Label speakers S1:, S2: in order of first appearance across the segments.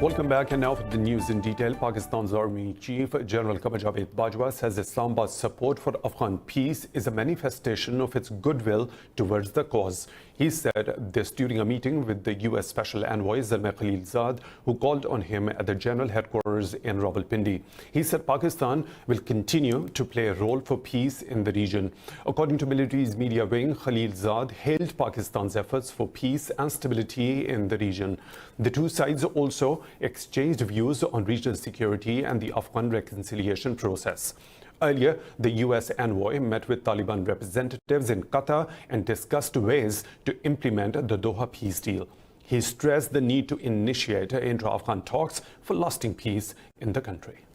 S1: Welcome back, and now for the news in detail. Pakistan's Army Chief General Qamar Javed Bajwa says Islamabad's support for Afghan peace is a manifestation of its goodwill towards the cause. He said this during a meeting with the US Special Envoy Zalmay Khalilzad, who called on him at the General Headquarters in Rawalpindi. He said Pakistan will continue to play a role for peace in the region. According to military's media wing, Khalilzad hailed Pakistan's efforts for peace and stability in the region. The two sides also exchanged views on regional security and the Afghan reconciliation process. Earlier, the US envoy met with Taliban representatives in Qatar and discussed ways to implement the Doha peace deal. He stressed the need to initiate intra-Afghan talks for lasting peace in the country.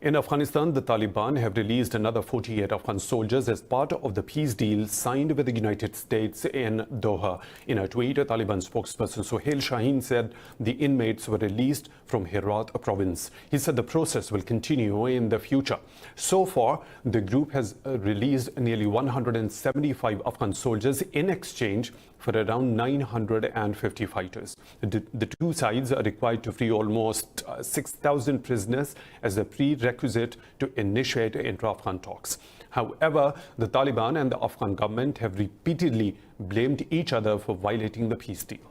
S1: In Afghanistan, the Taliban have released another 48 Afghan soldiers as part of the peace deal signed with the United States in Doha. In a tweet, a Taliban spokesperson Suhail Shaheen said the inmates were released from Herat province. He said the process will continue in the future. So far, the group has released nearly 175 Afghan soldiers in exchange for around 950 fighters. The two sides are required to free almost 6,000 prisoners as a prerequisite to initiate intra-Afghan talks. However, the Taliban and the Afghan government have repeatedly blamed each other for violating the peace deal.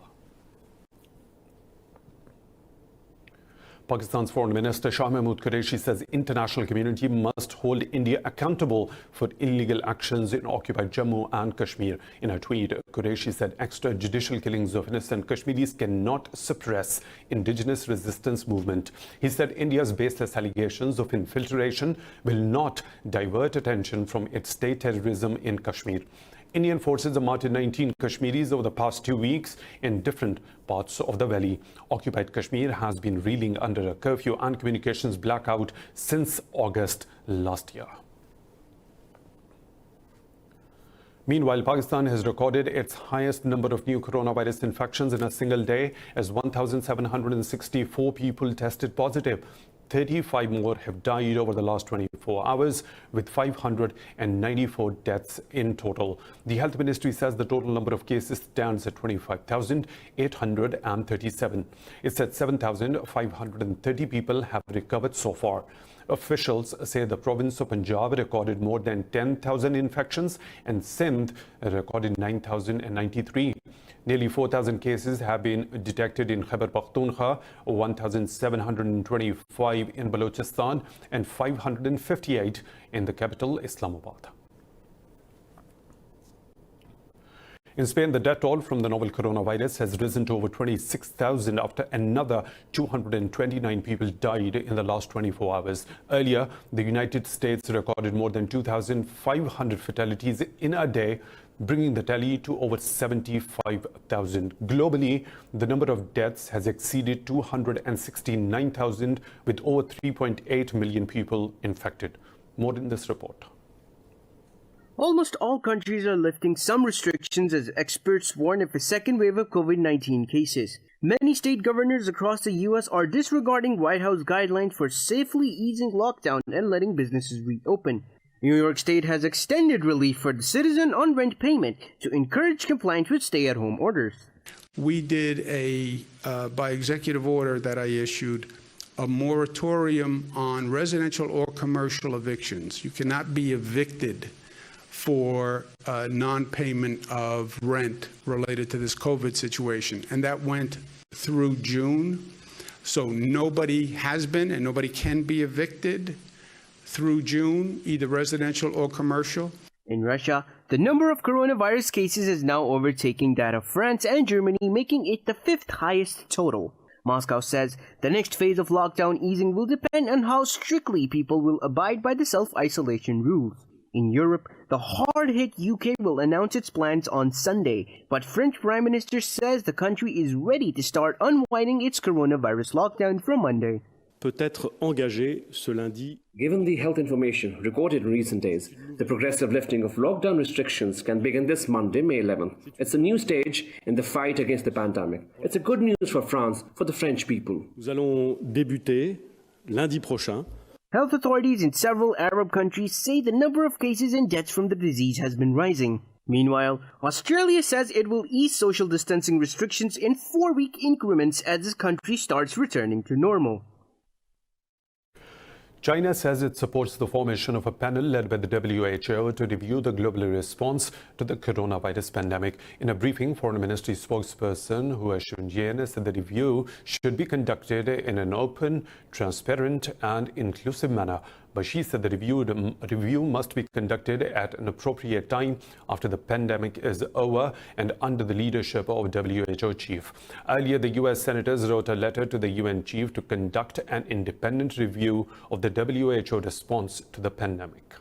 S1: Pakistan's Foreign Minister Shah Mahmood Qureshi says international community must hold India accountable for illegal actions in occupied Jammu and Kashmir. In a tweet, Qureshi said extrajudicial killings of innocent Kashmiris cannot suppress indigenous resistance movement. He said India's baseless allegations of infiltration will not divert attention from its state terrorism in Kashmir. Indian forces have martyred 19 Kashmiris over the past 2 weeks in different parts of the valley. Occupied Kashmir has been reeling under a curfew and communications blackout since August last year. Meanwhile, Pakistan has recorded its highest number of new coronavirus infections in a single day as 1,764 people tested positive. 35 more have died over the last 24 hours, with 594 deaths in total. The Health Ministry says the total number of cases stands at 25,837. It said 7,530 people have recovered so far. Officials say the province of Punjab recorded more than 10,000 infections and Sindh recorded 9,093. Nearly 4,000 cases have been detected in Khyber Pakhtunkhwa, 1,725 in Balochistan, and 558 in the capital, Islamabad. In Spain, the death toll from the novel coronavirus has risen to over 26,000 after another 229 people died in the last 24 hours. Earlier, the United States recorded more than 2,500 fatalities in a day, bringing the tally to over 75,000. Globally, the number of deaths has exceeded 269,000, with over 3.8 million people infected. More in this report.
S2: Almost all countries are lifting some restrictions as experts warn of a second wave of COVID-19 cases. Many state governors across the U.S. are disregarding White House guidelines for safely easing lockdown and letting businesses reopen. New York State has extended relief for the citizen on rent payment to encourage compliance with stay-at-home orders.
S3: We did by executive order that I issued, a moratorium on residential or commercial evictions. You cannot be evicted for non-payment of rent related to this COVID situation. And that went through June. So nobody has been and nobody can be evicted through June, either residential or commercial.
S2: In Russia, the number of coronavirus cases is now overtaking that of France and Germany, making it the 5th highest total. Moscow says the next phase of lockdown easing will depend on how strictly people will abide by the self-isolation rules. In Europe, the hard-hit UK will announce its plans on Sunday, but French Prime Minister says the country is ready to start unwinding its coronavirus lockdown from Monday.
S4: Peut-être engagé ce lundi.
S5: Given the health information recorded in recent days, the progressive lifting of lockdown restrictions can begin this Monday, May 11th. It's a new stage in the fight against the pandemic. It's a good news for France, for the French people.
S4: Nous allons débuter lundi prochain.
S2: Health authorities in several Arab countries say the number of cases and deaths from the disease has been rising. Meanwhile, Australia says it will ease social distancing restrictions in 4-week increments as the country starts returning to normal.
S1: China says it supports the formation of a panel led by the WHO to review the global response to the coronavirus pandemic. In a briefing, Foreign Ministry spokesperson Hua Chunying said the review should be conducted in an open, transparent and inclusive manner. But she said the review must be conducted at an appropriate time after the pandemic is over and under the leadership of WHO chief. Earlier, the US senators wrote a letter to the UN chief to conduct an independent review of the WHO response to the pandemic.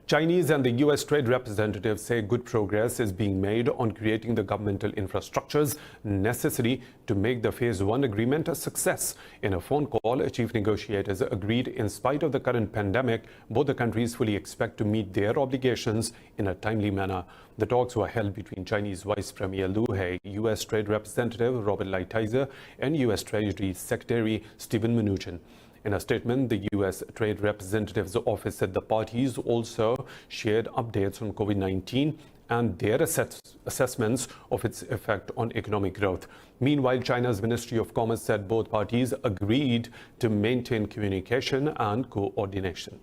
S1: Chinese and the US trade representatives say good progress is being made on creating the governmental infrastructures necessary to make the Phase 1 agreement a success. In a phone call, chief negotiators agreed in spite of the current pandemic, both the countries fully expect to meet their obligations in a timely manner. The talks were held between Chinese Vice Premier Liu He, US Trade Representative Robert Lighthizer, and US Treasury Secretary Steven Mnuchin. In a statement, the U.S. Trade Representative's office said the parties also shared updates on COVID-19 and their assessments of its effect on economic growth. Meanwhile, China's Ministry of Commerce said both parties agreed to maintain communication and coordination.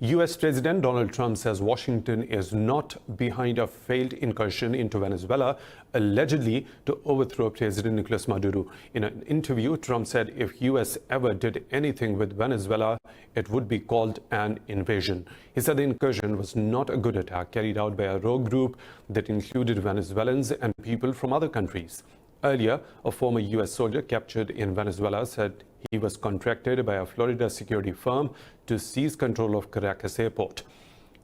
S1: US President Donald Trump says Washington is not behind a failed incursion into Venezuela, allegedly to overthrow President Nicolas Maduro. In an interview, Trump said if US ever did anything with Venezuela, it would be called an invasion. He said the incursion was not a good attack carried out by a rogue group that included Venezuelans and people from other countries. Earlier, a former US soldier captured in Venezuela said he was contracted by a Florida security firm to seize control of Caracas airport.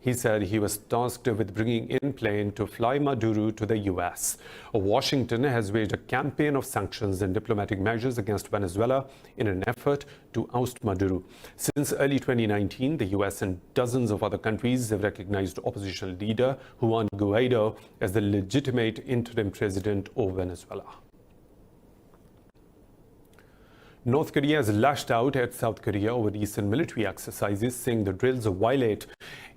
S1: He said he was tasked with bringing in plane to fly Maduro to the US. Washington has waged a campaign of sanctions and diplomatic measures against Venezuela in an effort to oust Maduro. Since early 2019, the US and dozens of other countries have recognized opposition leader Juan Guaido as the legitimate interim president of Venezuela. North Korea has lashed out at South Korea over recent military exercises, saying the drills violate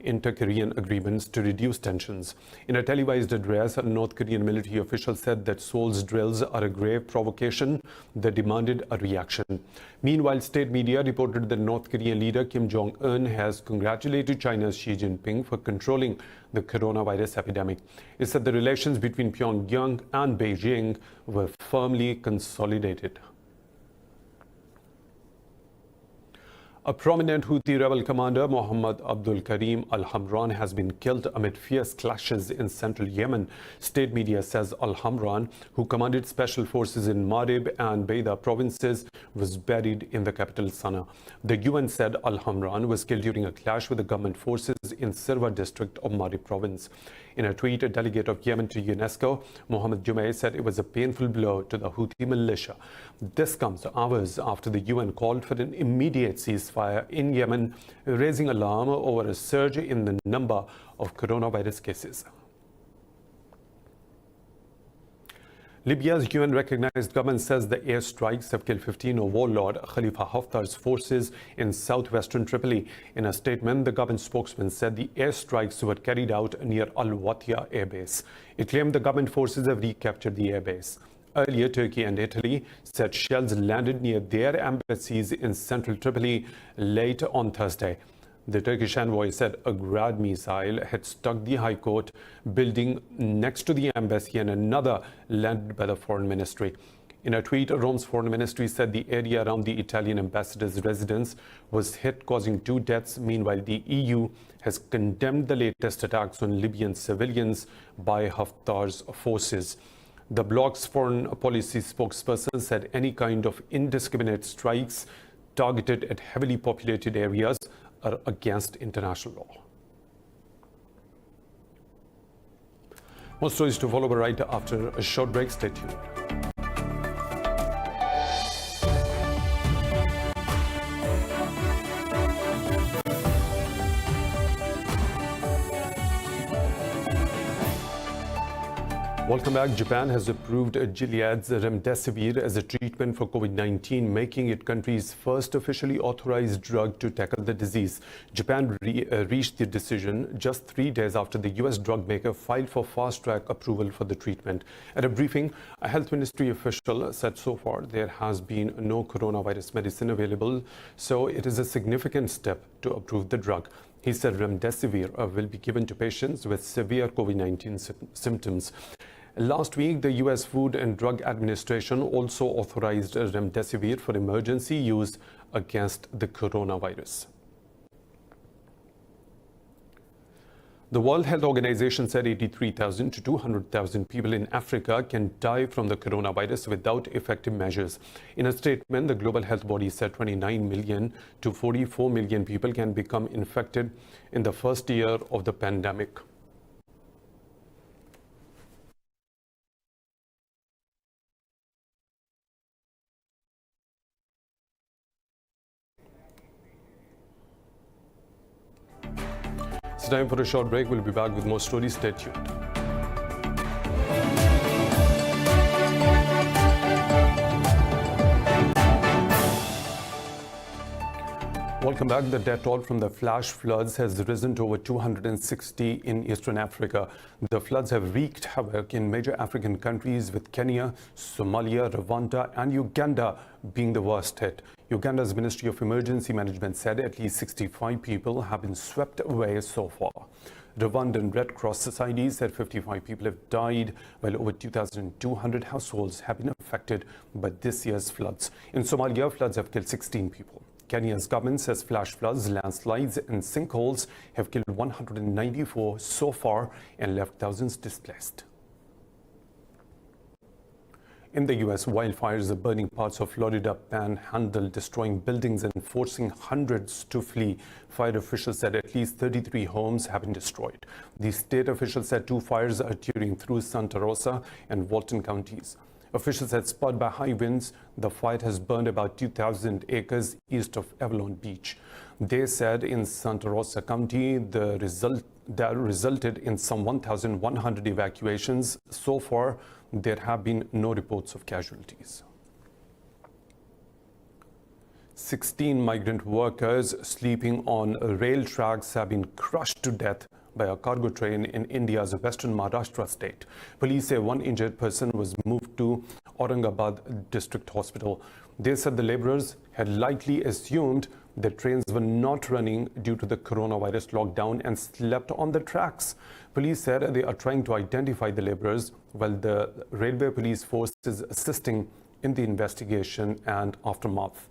S1: inter-Korean agreements to reduce tensions. In a televised address, a North Korean military official said that Seoul's drills are a grave provocation that demanded a reaction. Meanwhile, state media reported that North Korean leader Kim Jong-un has congratulated China's Xi Jinping for controlling the coronavirus epidemic. It said the relations between Pyongyang and Beijing were firmly consolidated. A prominent Houthi rebel commander, Mohammed Abdul Karim al-Hamran, has been killed amid fierce clashes in central Yemen. State media says al-Hamran, who commanded special forces in Marib and Beida provinces, was buried in the capital Sana'a. The UN said al-Hamran was killed during a clash with the government forces in Sirwa district of Marib province. In a tweet, a delegate of Yemen to UNESCO, Mohammed Jumaye, said it was a painful blow to the Houthi militia. This comes hours after the UN called for an immediate ceasefire in Yemen, raising alarm over a surge in the number of coronavirus cases. Libya's UN-recognized government says the airstrikes have killed 15 of warlord Khalifa Haftar's forces in southwestern Tripoli. In a statement, the government spokesman said the airstrikes were carried out near Al-Watia airbase. It claimed the government forces have recaptured the airbase. Earlier, Turkey and Italy said shells landed near their embassies in central Tripoli late on Thursday. The Turkish envoy said a Grad missile had struck the High Court building next to the embassy and another landed by the Foreign Ministry. In a tweet, Rome's Foreign Ministry said the area around the Italian ambassador's residence was hit, causing 2 deaths. Meanwhile, the EU has condemned the latest attacks on Libyan civilians by Haftar's forces. The bloc's foreign policy spokesperson said any kind of indiscriminate strikes targeted at heavily populated areas are against international law. More stories to follow right after a short break. Stay tuned. Welcome back. Japan has approved Gilead's remdesivir as a treatment for COVID-19, making it country's first officially authorized drug to tackle the disease. Japan reached the decision just 3 days after the U.S. drug maker filed for fast-track approval for the treatment. At a briefing, a health ministry official said so far there has been no coronavirus medicine available, so it is a significant step to approve the drug. He said remdesivir will be given to patients with severe COVID-19 symptoms. Last week, the U.S. Food and Drug Administration also authorized remdesivir for emergency use against the coronavirus. The World Health Organization said 83,000 to 200,000 people in Africa can die from the coronavirus without effective measures. In a statement, the global health body said 29 million to 44 million people can become infected in the first year of the pandemic. It's time for a short break. We'll be back with more stories. Stay tuned. Welcome back. The death toll from the flash floods has risen to over 260 in Eastern Africa. The floods have wreaked havoc in major African countries, with Kenya, Somalia, Rwanda and Uganda being the worst hit. Uganda's Ministry of Emergency Management said at least 65 people have been swept away so far. Rwandan Red Cross Society said 55 people have died, while over 2,200 households have been affected by this year's floods. In Somalia, floods have killed 16 people. Kenya's government says flash floods, landslides and sinkholes have killed 194 so far and left thousands displaced. In the U.S., wildfires are burning parts of Florida Panhandle, destroying buildings and forcing hundreds to flee. Fire officials said at least 33 homes have been destroyed. The state officials said 2 fires are tearing through Santa Rosa and Walton counties. Officials said, spurred by high winds, the fire has burned about 2,000 acres east of Avalon Beach. They said in Santa Rosa County, that resulted in some 1,100 evacuations. So far, there have been no reports of casualties. 16 migrant workers sleeping on rail tracks have been crushed to death by a cargo train in India's western Maharashtra state. Police say one injured person was moved to Aurangabad District Hospital. They said the laborers had likely assumed the trains were not running due to the coronavirus lockdown and slept on the tracks. Police said they are trying to identify the laborers, while the railway police force is assisting in the investigation and aftermath.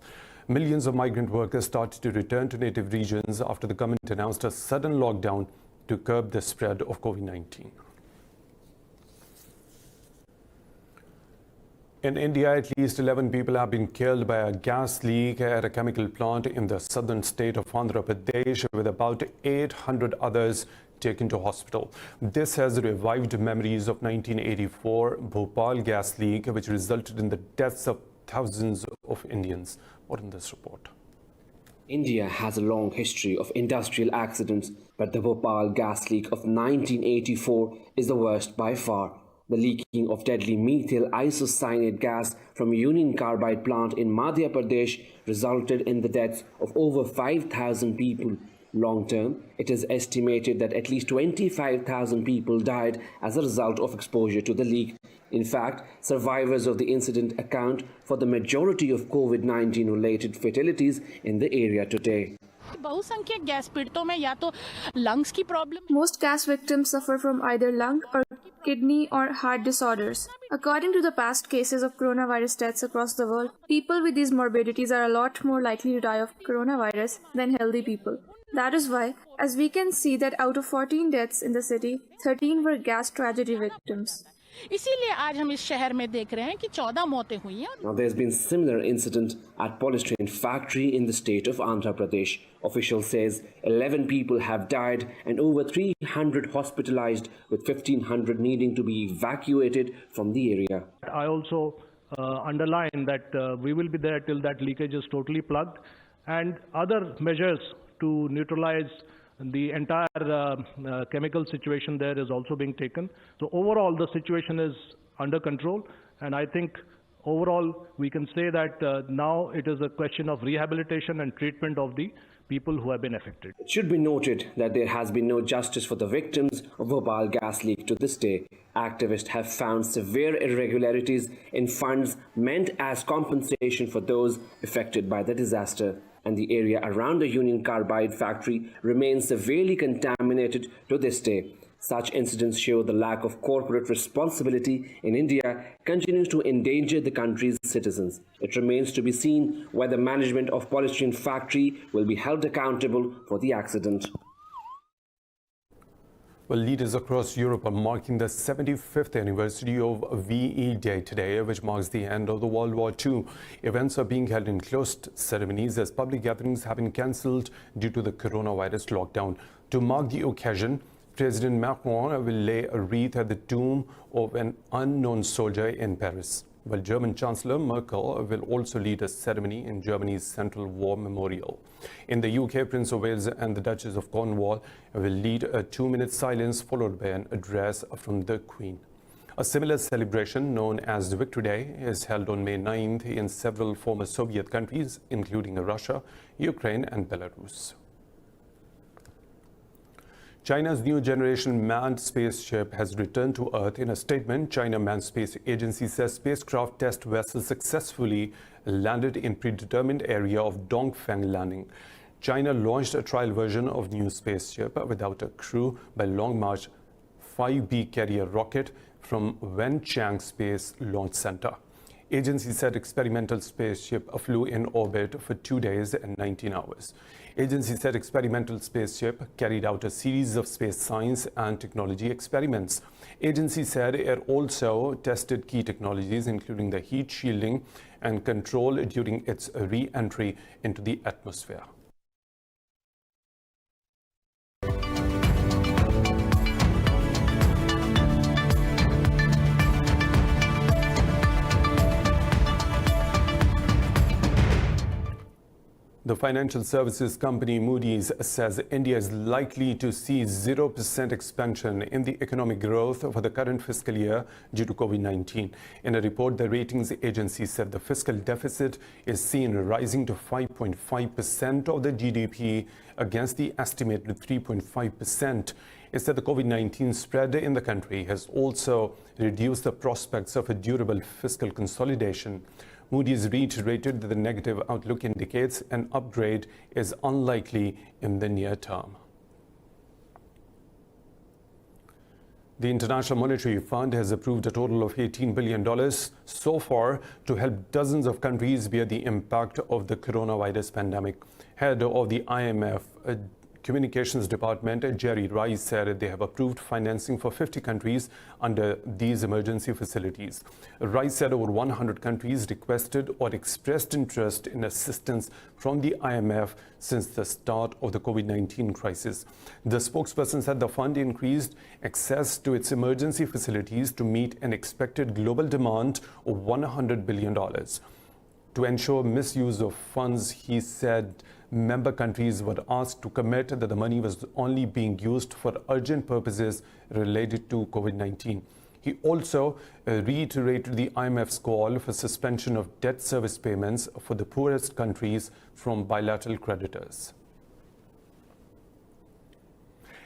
S1: Millions of migrant workers started to return to native regions after the government announced a sudden lockdown to curb the spread of COVID-19. In India, at least 11 people have been killed by a gas leak at a chemical plant in the southern state of Andhra Pradesh, with about 800 others taken to hospital. This has revived memories of 1984 Bhopal gas leak, which resulted in the deaths of thousands of Indians. More in this report.
S5: India has a long history of industrial accidents, but the Bhopal gas leak of 1984 is the worst by far. The leaking of deadly methyl isocyanate gas from a Union Carbide plant in Madhya Pradesh resulted in the deaths of over 5,000 people. Long term, it is estimated that at least 25,000 people died as a result of exposure to the leak. In fact, survivors of the incident account for the majority of COVID-19 related fatalities in the area today.
S6: Most gas victims suffer from either lung or kidney or heart disorders. According to the past cases of coronavirus deaths across the world, people with these morbidities are a lot more likely to die of coronavirus than healthy people. That is why, as we can see that out of 14 deaths in the city, 13 were gas tragedy victims.
S5: Now there's been similar incident at polystyrene factory in the state of Andhra Pradesh. Official says 11 people have died and over 300 hospitalized, with 1,500 needing to be evacuated from the area.
S7: I also underline that we will be there till that leakage is totally plugged, and other measures to neutralize the entire chemical situation there is also being taken. So overall, the situation is under control, and I think overall we can say that now it is a question of rehabilitation and treatment of the people who have been affected.
S5: It should be noted that there has been no justice for the victims of Bhopal gas leak to this day. Activists have found severe irregularities in funds meant as compensation for those affected by the disaster, and the area around the Union Carbide factory remains severely contaminated to this day. Such incidents show the lack of corporate responsibility in India continues to endanger the country's citizens. It remains to be seen whether management of polystyrene factory will be held accountable for the accident.
S1: Well, leaders across Europe are marking the 75th anniversary of VE Day today, which marks the end of the World War II. Events are being held in closed ceremonies as public gatherings have been cancelled due to the coronavirus lockdown. To mark the occasion, President Macron will lay a wreath at the tomb of an unknown soldier in Paris, while German Chancellor Merkel will also lead a ceremony in Germany's Central War Memorial. In the UK, Prince of Wales and the Duchess of Cornwall will lead a 2-minute silence followed by an address from the Queen. A similar celebration known as Victory Day is held on May 9th in several former Soviet countries, including Russia, Ukraine and Belarus. China's new generation manned spaceship has returned to Earth. In a statement, China Manned Space Agency says spacecraft test vessel successfully landed in predetermined area of Dongfeng landing. China launched a trial version of new spaceship without a crew by Long March 5B carrier rocket from Wenchang Space Launch Center. Agency said experimental spaceship flew in orbit for 2 days and 19 hours. Agency said experimental spaceship carried out a series of space science and technology experiments. Agency said it also tested key technologies including the heat shielding and control during its re-entry into the atmosphere. The financial services company Moody's says India is likely to see 0% expansion in the economic growth for the current fiscal year due to COVID-19. In a report, the ratings agency said the fiscal deficit is seen rising to 5.5% of the GDP against the estimated 3.5%. It said the COVID-19 spread in the country has also reduced the prospects of a durable fiscal consolidation. Moody's reiterated that the negative outlook indicates an upgrade is unlikely in the near term. The International Monetary Fund has approved a total of $18 billion so far to help dozens of countries bear the impact of the coronavirus pandemic. Head of the IMF Communications Department, Jerry Rice, said they have approved financing for 50 countries under these emergency facilities. Rice said over 100 countries requested or expressed interest in assistance from the IMF since the start of the COVID-19 crisis. The spokesperson said the fund increased access to its emergency facilities to meet an expected global demand of $100 billion. To ensure misuse of funds, he said member countries were asked to commit that the money was only being used for urgent purposes related to COVID-19. He also reiterated the IMF's call for suspension of debt service payments for the poorest countries from bilateral creditors.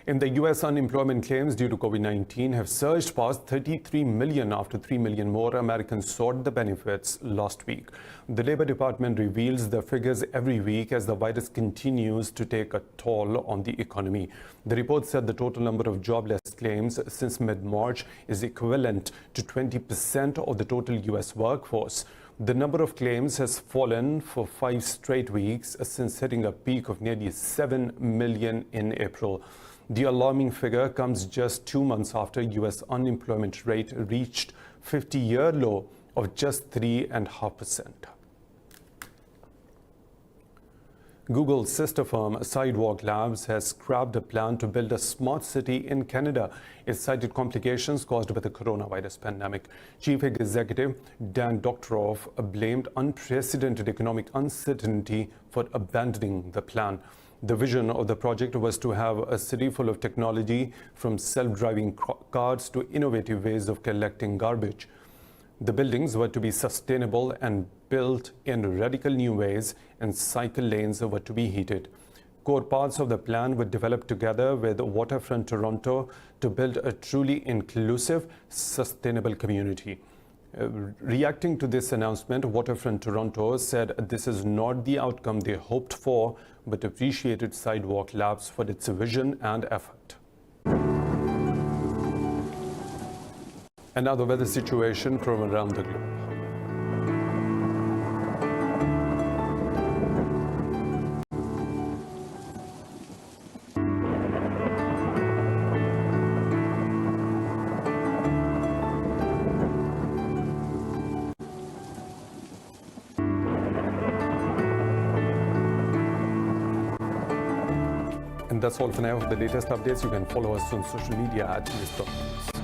S1: In the U.S., unemployment claims due to COVID-19 have surged past 33 million after 3 million more Americans sought the benefits last week. The Labor Department reveals the figures every week as the virus continues to take a toll on the economy. The report said the total number of jobless claims since mid-March is equivalent to 20% of the total U.S. workforce. The number of claims has fallen for 5 straight weeks since hitting a peak of nearly 7 million in April. The alarming figure comes just 2 months after U.S. unemployment rate reached 50-year low of just 3.5%. Google's sister firm Sidewalk Labs has scrapped a plan to build a smart city in Canada. It cited complications caused by the coronavirus pandemic. Chief Executive Dan Doctorow blamed unprecedented economic uncertainty for abandoning the plan. The vision of the project was to have a city full of technology, from self-driving cars to innovative ways of collecting garbage. The buildings were to be sustainable and built in radical new ways, and cycle lanes were to be heated. Core parts of the plan were developed together with Waterfront Toronto to build a truly inclusive, sustainable community. Reacting to this announcement, Waterfront Toronto said this is not the outcome they hoped for, but appreciated Sidewalk Labs for its vision and effort. And now the weather situation from around the globe. And that's all for now. For the latest updates, you can follow us on social media at News.